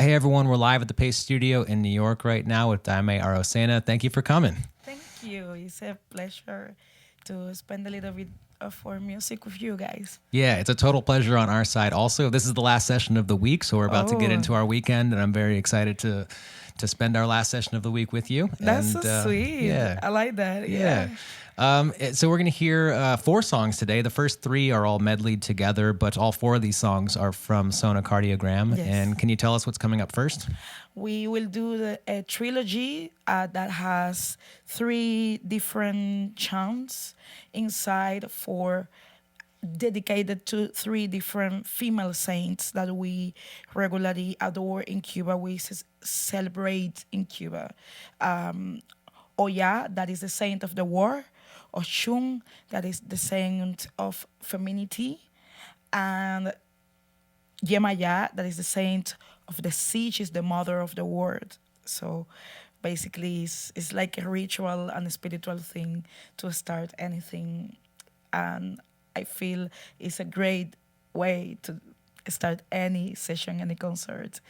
Hey everyone, we're live at the Paste Studio in New York right now with Daymé Arocena. Thank you for coming. Thank you. It's a pleasure to spend a little bit of our music with you guys. Yeah, it's a total pleasure on our side. Also, this is the last session of the week, so we're about to get into our weekend, and I'm very excited to spend our last session of the week with you. That's and, so sweet. Yeah. I like that. Yeah. So we're going to hear 4 songs today. The first 3 are all medleyed together, but all 4 of these songs are from Sonocardiogram. Yes. And can you tell us what's coming up first? We will do a trilogy that has 3 different chants inside for dedicated to 3 different female saints that we regularly adore in Cuba. We celebrate in Cuba. Oya, that is the saint of the war. Oshún, that is the saint of femininity. And Yemayá, that is the saint of the sea. She's the mother of the world. So basically, it's like a ritual and a spiritual thing to start anything. And I feel it's a great way to start any session, any concert,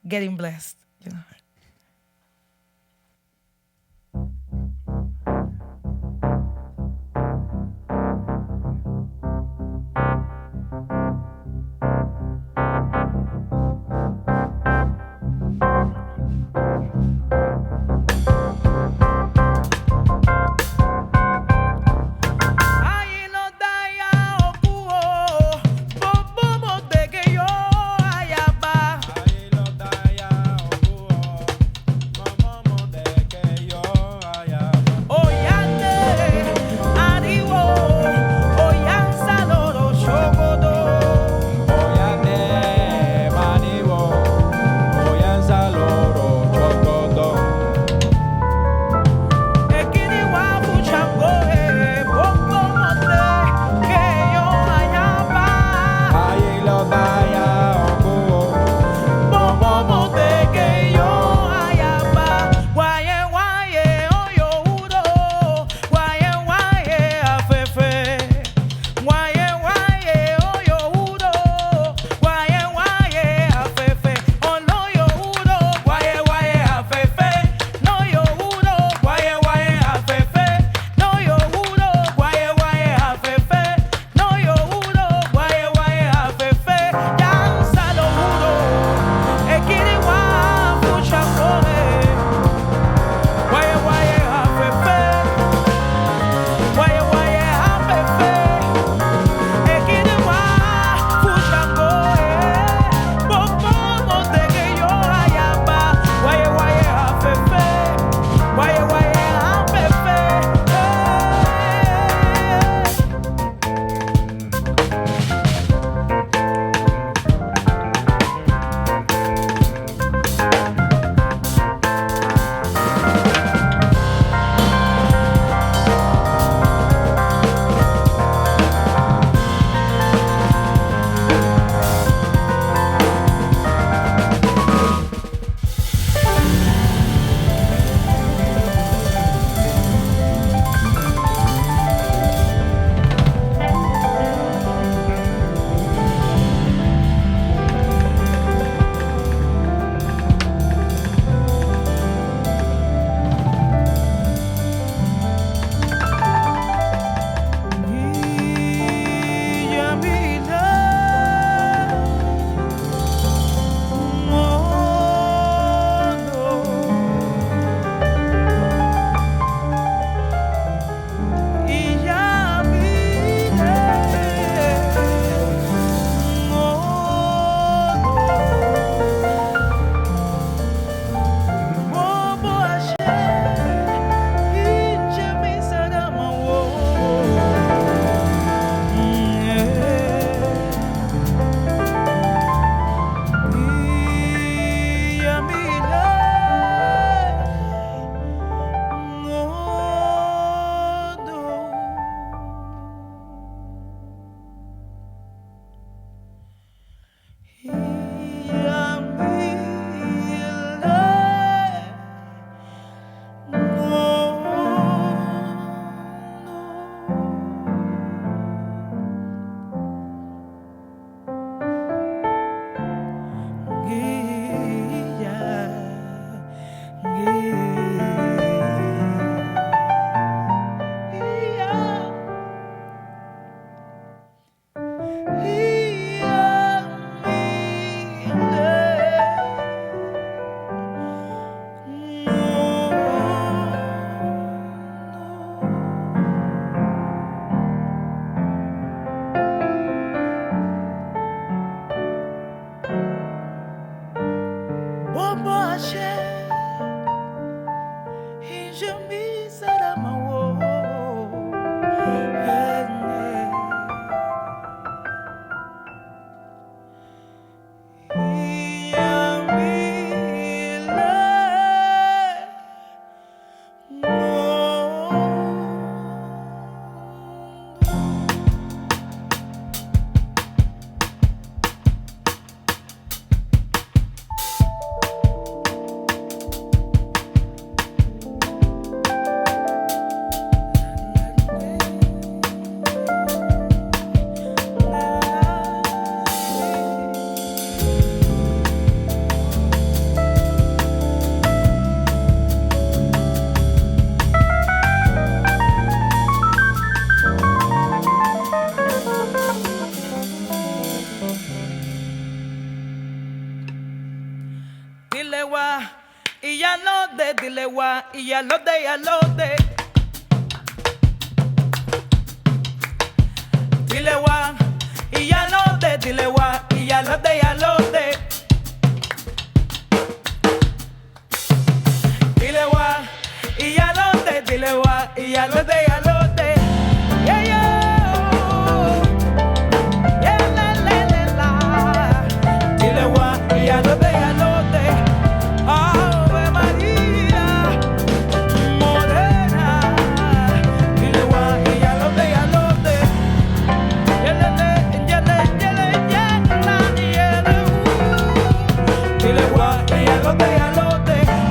getting blessed, you know.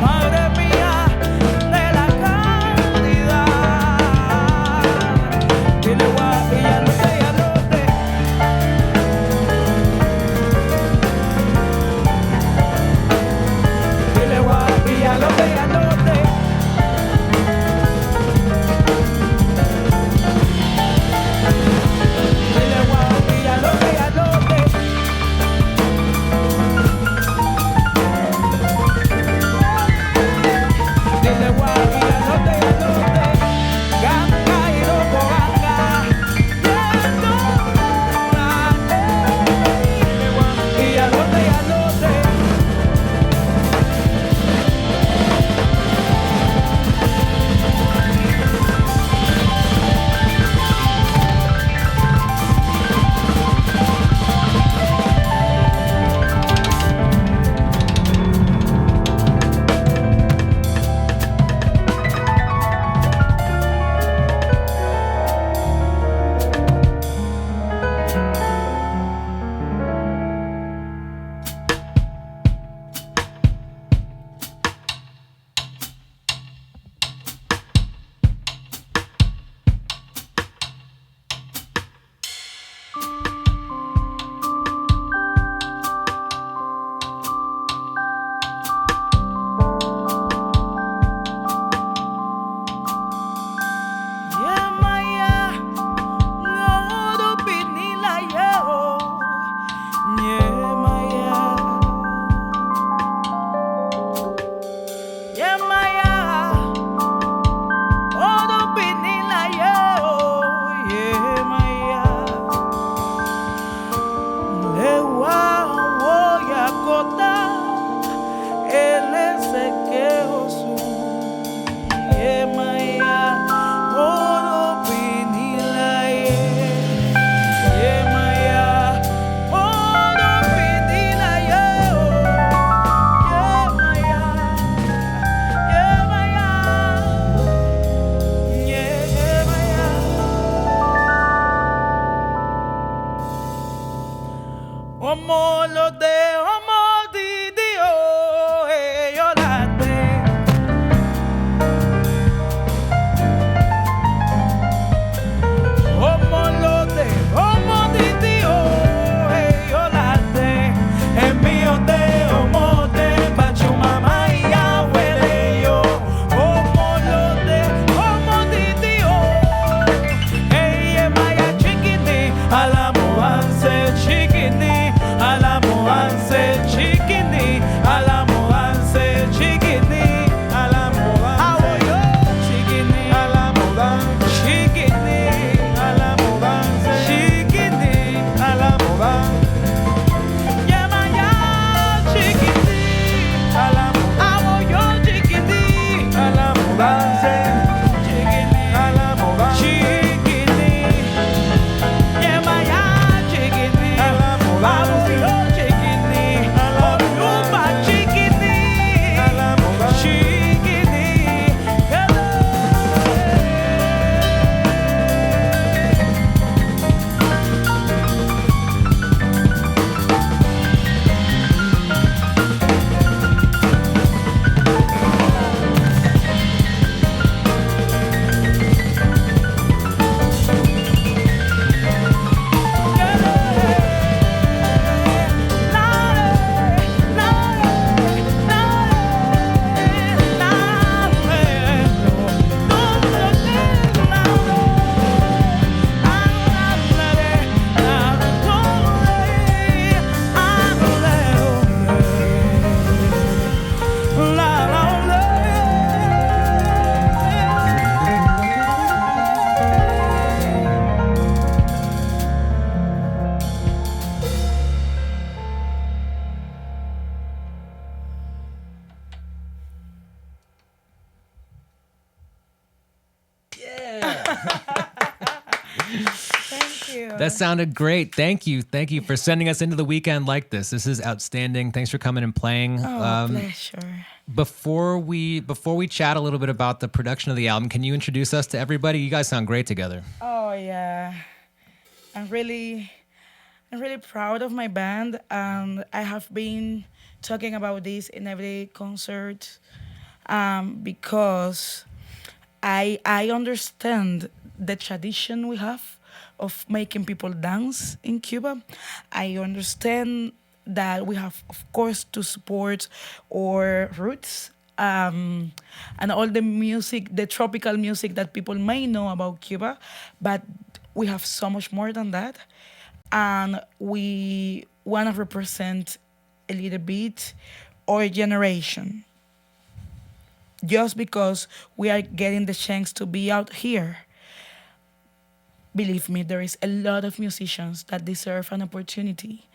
Madre mía de la cantidad. That sounded great. Thank you. Thank you for sending us into the weekend like this. This is outstanding. Thanks for coming and playing. Pleasure. Before we chat a little bit about the production of the album, can you introduce us to everybody? You guys sound great together. Oh yeah, I'm really proud of my band, and I have been talking about this in every concert, because I understand the tradition we have of making people dance in Cuba. I understand that we have, of course, to support our roots, and all the music, the tropical music that people may know about Cuba, but we have so much more than that. And we want to represent a little bit our generation. Just because we are getting the chance to be out here, believe me, there is a lot of musicians that deserve an opportunity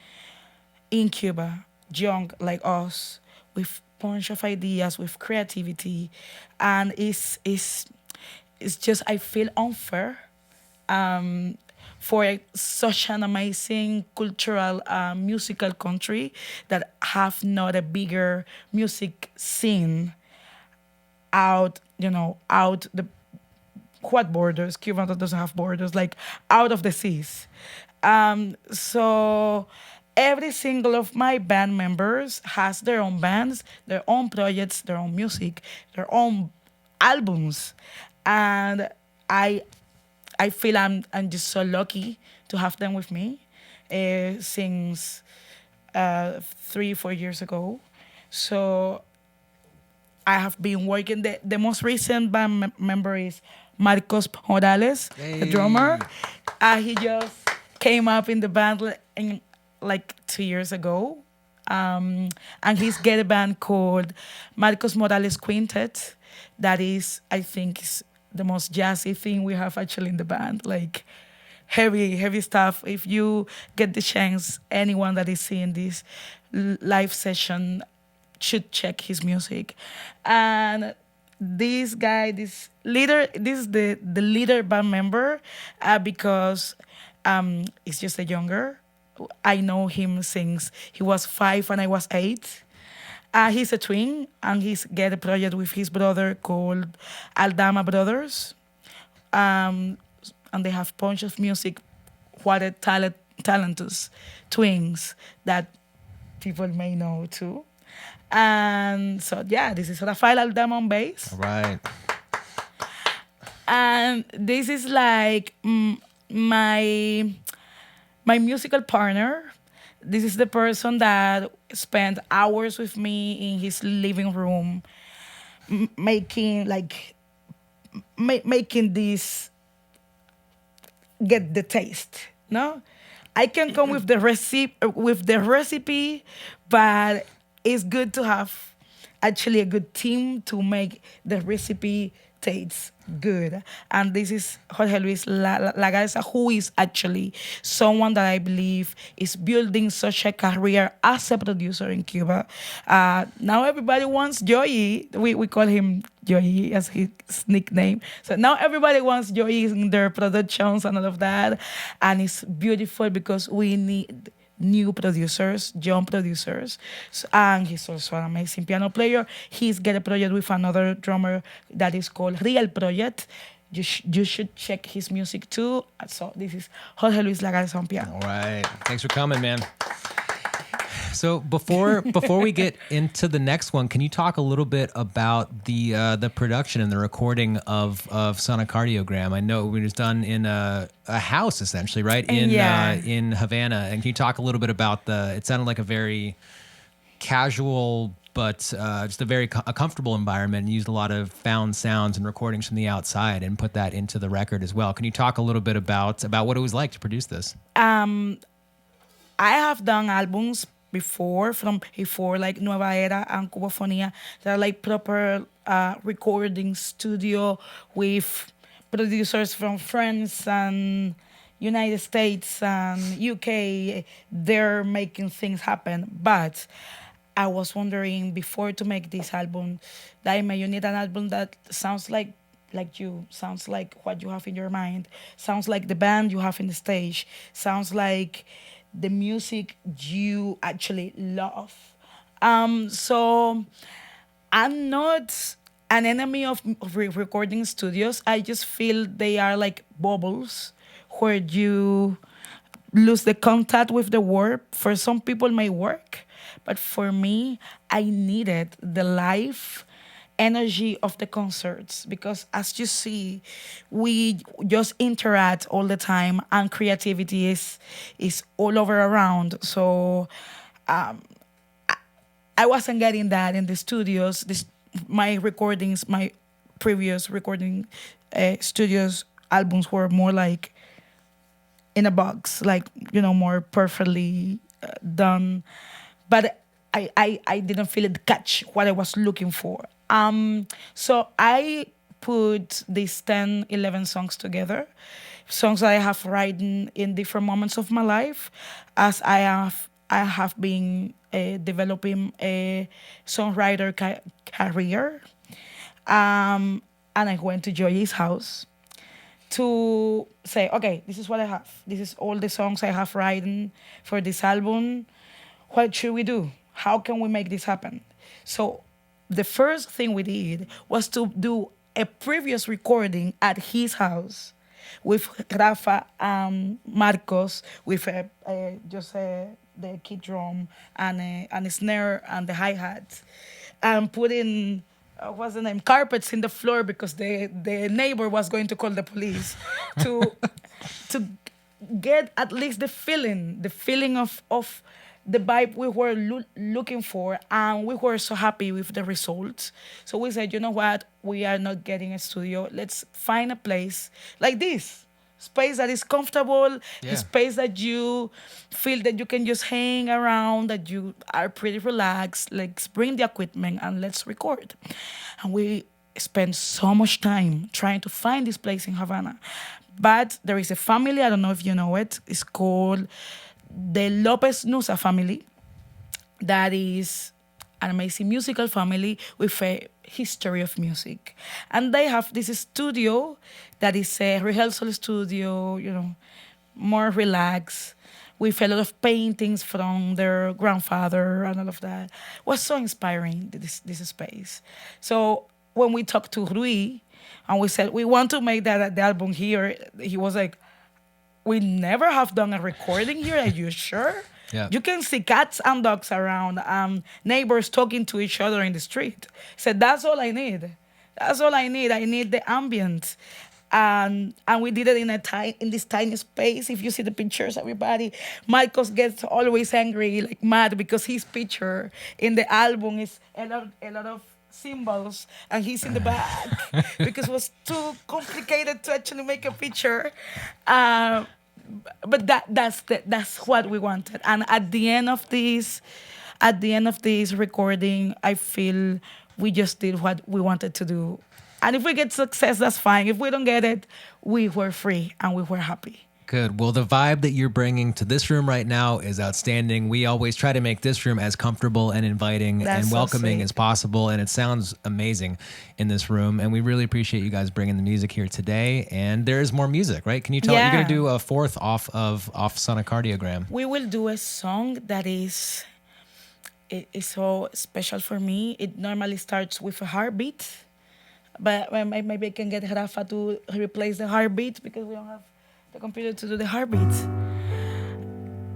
in Cuba, young like us, with bunch of ideas, with creativity, and it's just I feel unfair, for such an amazing cultural, musical country that have not a bigger music scene out, out the what borders? Cuba doesn't have borders, like out of the seas. So every single of my band members has their own bands, their own projects, their own music, their own albums, and I I feel I'm just so lucky to have them with me, since 3 4 years ago. So I have been working. The most recent band member is Marcos Morales, the drummer. He just came up in the band like 2 years ago. And he's got a band called Marcos Morales Quintet. That is, I think, is the most jazzy thing we have actually in the band. Like heavy stuff. If you get the chance, anyone that is seeing this live session should check his music. And this guy, this is the leader band member, because he's just a younger. I know him since he was 5 and I was 8. He's a twin, and he's got a project with his brother called Aldama Brothers. And they have bunch of music. What a talented twins that people may know too. And so, yeah, this is Rafael Aldama on bass. All right. And this is like my musical partner. This is the person that spent hours with me in his living room, making this get the taste. No, I can come with the recipe, but it's good to have actually a good team to make the recipe taste good. And this is Jorge Luis La Garza, who is actually someone that I believe is building such a career as a producer in Cuba. Now everybody wants Joey. We call him Joey as his nickname. So now everybody wants Joey in their productions and all of that. And it's beautiful because we need new producers, young producers. And he's also an amazing piano player. He's got a project with another drummer that is called Real Project. You should check his music too. So this is Jorge Luis La Garza on piano. All right. Thanks for coming, man. So before we get into the next one, can you talk a little bit about the production and the recording of Sonocardiogram? I know it was done in a house essentially, right? In Havana. And can you talk a little bit about it sounded like a very casual but just a comfortable environment, and used a lot of found sounds and recordings from the outside and put that into the record as well. Can you talk a little bit about what it was like to produce this? I have done albums before like Nueva Era and Cubafonia, that are like proper recording studio with producers from France and United States and UK. They're making things happen. But I was wondering, before to make this album, Daymé, you need an album that sounds like like you, sounds like what you have in your mind, sounds like the band you have in the stage, sounds like the music you actually love. So I'm not an enemy of recording studios. I just feel they are like bubbles where you lose the contact with the work. For some people, may work, but for me, I needed the live energy of the concerts because, as you see, we just interact all the time, and creativity is all over around. So I wasn't getting that in the studios. My recordings, my previous recording studios albums were more like in a box, like more perfectly done. But I didn't feel it catch what I was looking for. So I put these 10, 11 songs together, songs that I have written in different moments of my life, as I have been developing a songwriter career. And I went to Joy's house to say, okay, this is what I have. This is all the songs I have written for this album. What should we do? How can we make this happen? So the first thing we did was to do a previous recording at his house with Rafa and Marcos, with just the kick drum and a snare and the hi-hat, and putting what's the name, carpets in the floor because the neighbor was going to call the police to to get at least the feeling of the vibe we were looking for, and we were so happy with the results. So we said, you know what, we are not getting a studio. Let's find a place like this. Space that is comfortable, Yeah. a space that you feel that you can just hang around, that you are pretty relaxed. Let's bring the equipment and let's record. And we spent so much time trying to find this place in Havana. But there is a family, I don't know if you know it, it's called the Lopez Nusa family. That is an amazing musical family with a history of music. And they have this studio that is a rehearsal studio, more relaxed, with a lot of paintings from their grandfather and all of that. It was so inspiring, this space. So when we talked to Rui and we said, we want to make the album here, he was like, we never have done a recording here. Are you sure? Yeah. You can see cats and dogs around, neighbors talking to each other in the street. He said, that's all I need. That's all I need. I need the ambient. And we did it in this tiny space. If you see the pictures, everybody, Marcos gets always angry, like mad, because his picture in the album is a lot of symbols, and he's in the back because it was too complicated to actually make a picture. But that's what we wanted. And at the end of this recording, I feel we just did what we wanted to do. And if we get success, that's fine. If we don't get it, we were free and we were happy. Good. Well, the vibe that you're bringing to this room right now is outstanding. We always try to make this room as comfortable and inviting That's and so welcoming sweet. as possible. And it sounds amazing in this room. And we really appreciate you guys bringing the music here today. And there is more music, right? Can you tell? Yeah. You're going to do a fourth off Sonocardiogram. We will do a song that is so special for me. It normally starts with a heartbeat, but maybe I can get Rafa to replace the heartbeat because we don't have the computer to do the heartbeat.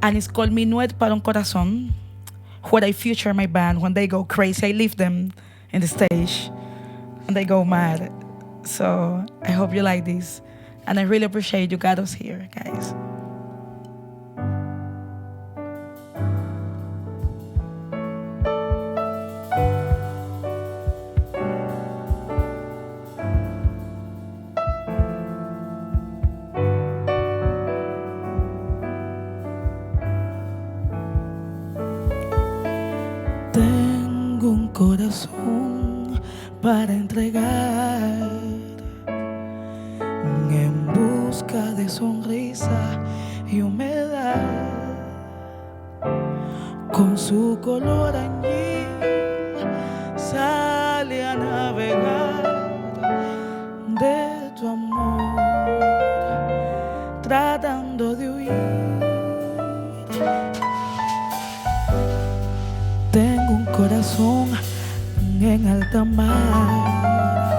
And it's called Menuet para un Corazón, where I feature my band. When they go crazy, I leave them in the stage and they go mad. So I hope you like this. And I really appreciate you got us here, guys. Tengo un corazón para entregar, en busca de sonrisa y humedad, con su color añil sale a navegar de tu amor, tratando de huir. Tengo un corazón en alta mar,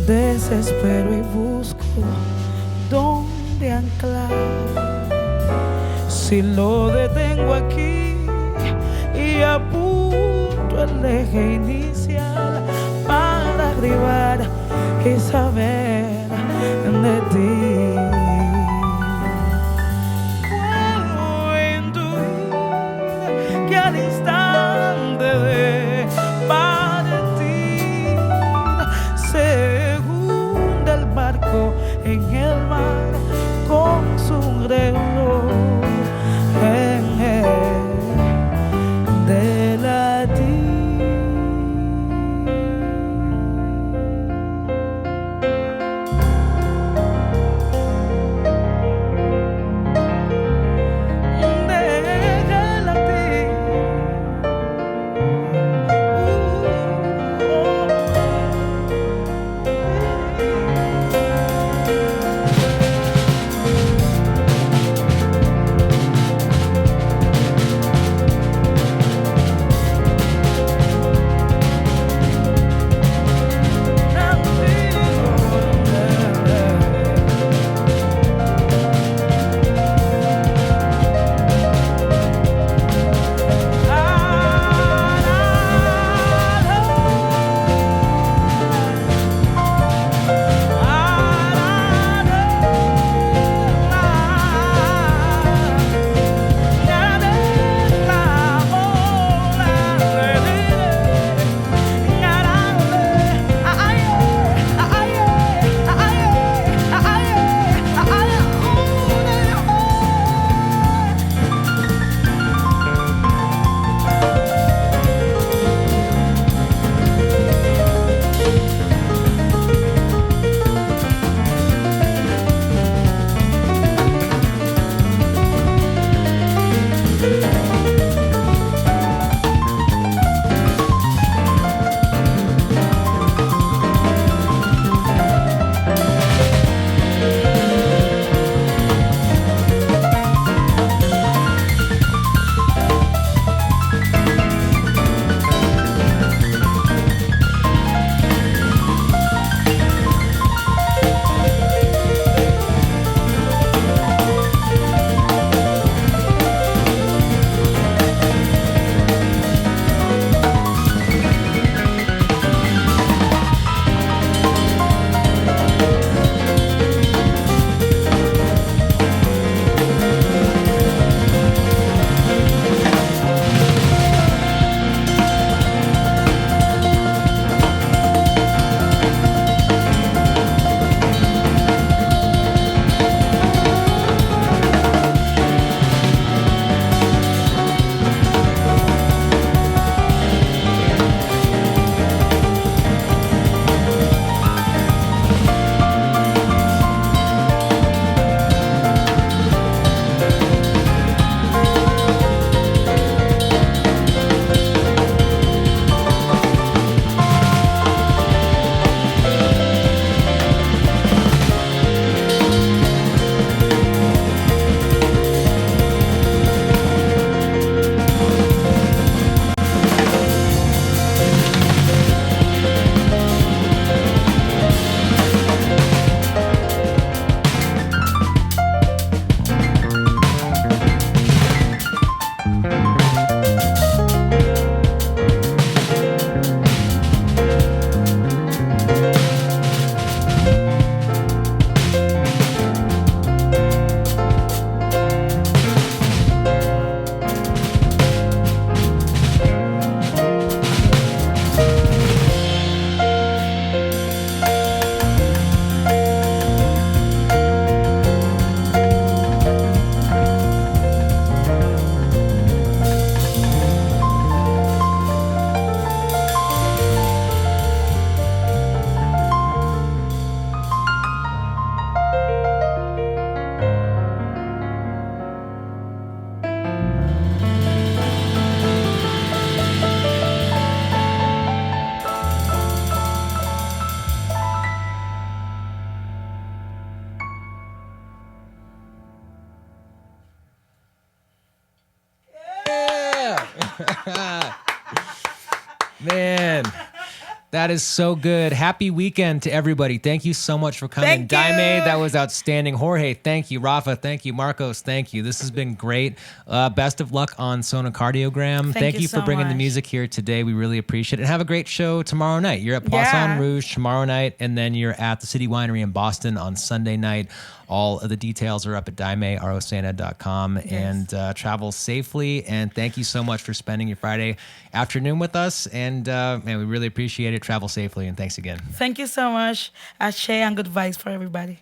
desespero y busco dónde anclar. Si lo detengo aquí y apunto el eje inicial para arribar y saber de ti, puedo intuir que al instante de partir se hunde el barco en el mar con su reloj de latir. That is so good. Happy weekend to everybody. Thank you so much for coming. Thank you. Daymé, that was outstanding. Jorge, thank you. Rafa, thank you. Marcos, thank you. This has been great. Best of luck on Sonocardiogram. Thank you for so bringing the much. music here today. We really appreciate it. And have a great show tomorrow night. You're at Poisson Rouge tomorrow night, and then you're at the City Winery in Boston on Sunday night. All of the details are up at DayméArocena.com. And travel safely. And thank you so much for spending your Friday afternoon with us. And man, we really appreciate it. Travel safely, and thanks again. Thank you so much. Ashe and good vibes for everybody.